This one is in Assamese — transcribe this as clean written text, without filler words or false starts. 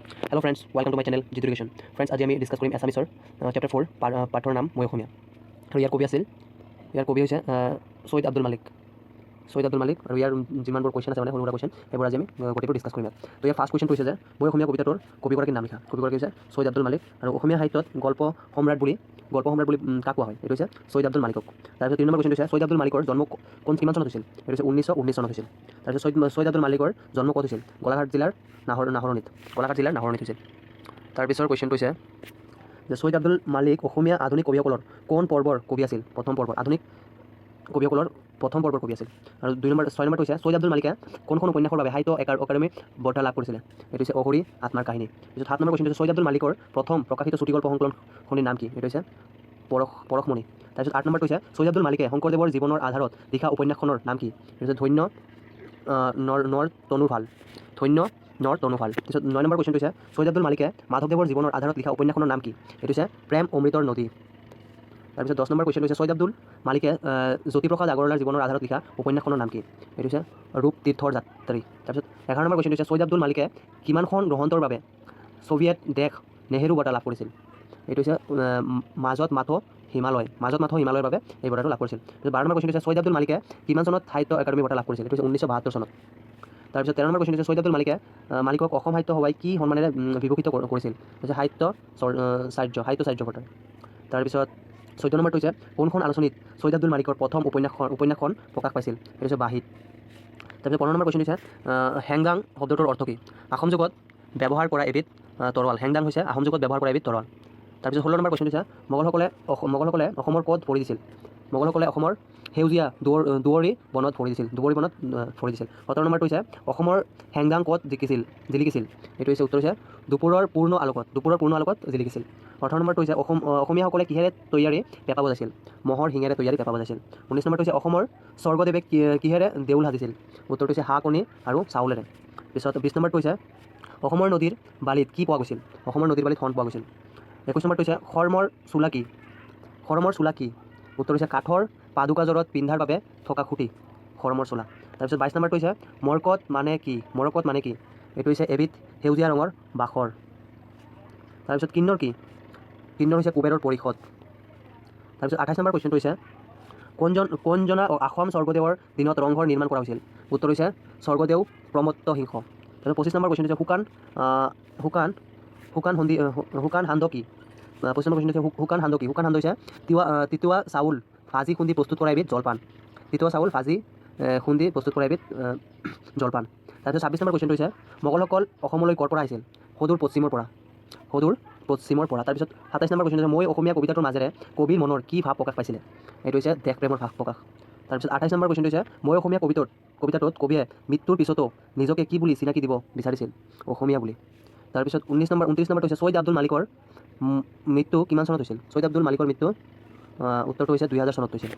Hello friends, welcome to my channel Jitu Education. Friends, আজি আমি ডিসকাস কৰিম এছামিছৰ চেপ্টাৰ 4 পাঠৰ নাম মই অসমীয়া। আৰু ইয়াৰ কবি আছিল হৈছে সৈয়দ আব্দুল মালিক। আৰু ইয়াৰ যিমানবোৰ কুৱেশ্যন আছে মানে সৰু সুৰা কুৱেশ্যন সেইবোৰ আজি আমি গোটেইবোৰ ডিসকাস কৰিম। তো ইয়াৰ ফাৰ্ষ্ট কুৱেশ্যনটো হৈছে যে মই অসমীয়া কবিতাটোৰ কবিগৰাকীৰ নাম লিখা। কবিগৰাকী হৈছে সৈয়দ আব্দুল মালিক আৰু অসমীয়া সাহিত্যত গল্প সম্ৰাট বুলি কাক কোৱা হয়? এইটো হৈছে সৈয়দ আব্দুল মালিকক। তাৰপিছত 3 নম্বৰ কুৱেশ্যনটো হৈছে সৈয়দ আব্দুল মালিকৰ জন্ম কিমান চনত হৈছিল? এইটো হৈছে 1919 চনত হৈছিল। তাৰপিছত সৈয়দ আব্দুল মালিকৰ জন্ম ক'ত হৈছিল? গোলাঘাট জিলাৰ নাহৰণিত হৈছিল। তাৰপিছৰ কুৱেশ্যনটো হৈছে যে সৈয়দ আব্দুল মালিক অসমীয়া আধুনিক কবিসকলৰ কোন পৰ্বৰ কবি আছিল? প্ৰথম পৰ্বৰ আধুনিক কবিসকলৰ প্ৰথম পৰ্বৰ কবি আছিল। আৰু 6 নম্বৰটো হৈছে সৈয়দ আব্দুল মালিকে কোনখন উপন্যাসৰ বাবে সাহিত্য একাডেমী বঁটা লাভ কৰিছিলে? এইটো হৈছে অঘৰী আত্মাৰ কাহিনী। পিছত 7 নম্বৰ কুৱেশ্যনটো হৈছে সৈয়দ আব্দুল মালিকৰ প্ৰথম প্ৰকাশিত চুটিগল্প সংকলনখনিৰ নাম কি? এইটো হৈছে পৰশমণি। তাৰপিছত 8 নম্বৰটো হৈছে সৈয়দ আব্দুল মালিকে শংকৰদেৱৰ জীৱনৰ আধাৰত লিখা উপন্যাসখনৰ নাম কি? এইটো হৈছে ধন্য নৰ তনুফাল। পিছত 9 নম্বৰ কুৱেশ্যনটো হৈছে সৈয়দ আব্দুল মালিকে মাধৱদেৱৰ জীৱনৰ আধাৰত লিখা উপন্যাসখনৰ নাম কি? এইটো হৈছে প্ৰেম অমৃতৰ নদী। তাৰপিছত 10 নম্বৰ কুৱেশ্যনটো হৈছে সৈয়দ আব্দুল মালিকে জ্যোতিপ্ৰসাদ আগৰৱালাৰ জীৱনৰ আধাৰত লিখা উপন্যাসখনৰ নাম কি? এইটো হৈছে ৰূপ তীৰ্থৰ যাত্ৰী। তাৰপিছত 11 নম্বৰ কুৱেশ্যনটো হৈছে সৈয়দ আব্দুল মালিকে কিমানখন গ্ৰন্থৰ বাবে ছোভিয়েট দেশ নেহেৰু বঁটা লাভ কৰিছিল? এইটো হৈছে মাজত মাথো হিমালয়ৰ বাবে এই বঁটাটো লাভ কৰিছিল। 12 নম্বৰ কুৱেশ্যনটো হৈছে সৈয়দ আব্দুল মালিকে কিমান চনত সাহিত্য একাডেমী বঁটা লাভ কৰিছিল? এইটো হৈছে 1972 চনত। তাৰপিছত 13 নম্বৰ কুৱেশ্যনটো হৈছে সৈয়দ আব্দুল মালিকক অসম সাহিত্য সভাই কি সন্মানেৰে বিভূষিত কৰিছিল? হৈছে সাহিত্য চাৰ্য বঁটা। তাৰপিছত 14 নম্বৰটো হৈছে কোনখন আলোচনীত সৈয়দ আব্দুল মালিকৰ প্ৰথম উপন্যাসখন প্ৰকাশ পাইছিল? এইটো হৈছে বাহিত। তাৰপিছত 15 নম্বৰ কুৱেশ্যন হৈছে হেংদাং শব্দটোৰ অৰ্থ কি? আহোম যুগত ব্যৱহাৰ কৰা এবিধ তৰোৱাল। হেংদাং হৈছে আহোম যুগত ব্যৱহাৰ কৰা এবিধ তৰোৱাল। তাৰপিছত 16 নম্বৰ কুৱেশ্যন হৈছে মোগলসকলে অসমৰ ক'ত ভৰি দিছিল? মোগলসকলে অসমৰ সেউজীয়া দুৱৰী বনত ভৰি দিছিল। 17 নম্বৰটো হৈছে অসমৰ হেংদাং ক'ত জিলিকিছিল? এইটো হৈছে উত্তৰ হৈছে দুপৰৰ পূৰ্ণ আলোকত জিলিকিছিল। 18 নম্বৰটো হৈছে অসমীয়াসকলে কিহেৰে তৈয়াৰী পেঁপা বজাইছিল? মহৰ শিঙেৰে তৈয়াৰী পেঁপা বজাইছিল। 19 নম্বৰটো হৈছে অসমৰ স্বৰ্গদেৱে কিহেৰে দেউল সাজিছিল? উত্তৰটো হৈছে হাঁহ কণী আৰু চাউলেৰে। পিছত 20 নম্বৰটো হৈছে অসমৰ নদীৰ বালিত কি পোৱা গৈছিল? অসমৰ নদীৰ বালিত শণ পোৱা গৈছিল। 21 নম্বৰটো হৈছে খৰমৰ চোলা কি? উত্তৰ হৈছে কাঠৰ পাদুকাজৰত পিন্ধাৰ বাবে থকা খুঁটি, খৰমৰ চোলা। তাৰপিছত 22 নম্বৰটো হৈছে মৰকত মানে কি? এইটো হৈছে এবিধ সেউজীয়া ৰঙৰ বাখৰ। তাৰপিছত কিন্নৰ কি? কিন্নৰ হৈছে কুবেৰৰ পৰিষদ। তাৰপিছত 28 নম্বৰ কুৱেশ্যনটো হৈছে কোনজনা অসম স্বৰ্গদেৱৰ দিনত ৰংঘৰ নিৰ্মাণ কৰা হৈছিল? উত্তৰ হৈছে স্বৰ্গদেউ প্ৰমত্ত সিংহ। তাৰপিছত 25 নম্বৰ কুৱেশ্যনটো হৈছে শুকান সান্দ কি? 25 নম্বৰ কুৱেশ্যন হৈছে শুকান সান্দ কি? শুকান সান্দ হৈছে তিতুৱা চাউল ভাজি খুন্দি প্ৰস্তুত কৰা এবিধ জলপান। তাৰপিছত 26 নম্বৰ কুৱেশ্যনটো হৈছে মোগলসকল অসমলৈ ক'ৰ পৰা আহিছিল? সদূৰ পশ্চিমৰ পৰা। তাৰপিছত 27 নম্বৰ কুৱেশ্যন হৈছে মই অসমীয়া কবিতাটোৰ মাজেৰে কবিৰ মনৰ কি ভাৱ প্ৰকাশ পাইছিলে? এইটো হৈছে দেশপ্ৰেমৰ ভাৱ প্ৰকাশ। তাৰপিছত 28 নম্বৰ কুৱেশ্যনটো হৈছে মই অসমীয়া কবিতাটোত কবিয়ে মৃত্যুৰ পিছতো নিজকে কি বুলি চিনাকি দিব বিচাৰিছিল? অসমীয়া বুলি। তাৰপিছত 29 নম্বৰটো হৈছে সৈয়দ আব্দুল মালিকৰ মৃত্যু কিমান চনত হৈছিল? সৈয়দ আব্দুল মালিকৰ মৃত্যু উত্তৰটো হৈছে 2000 চনত হৈছিল।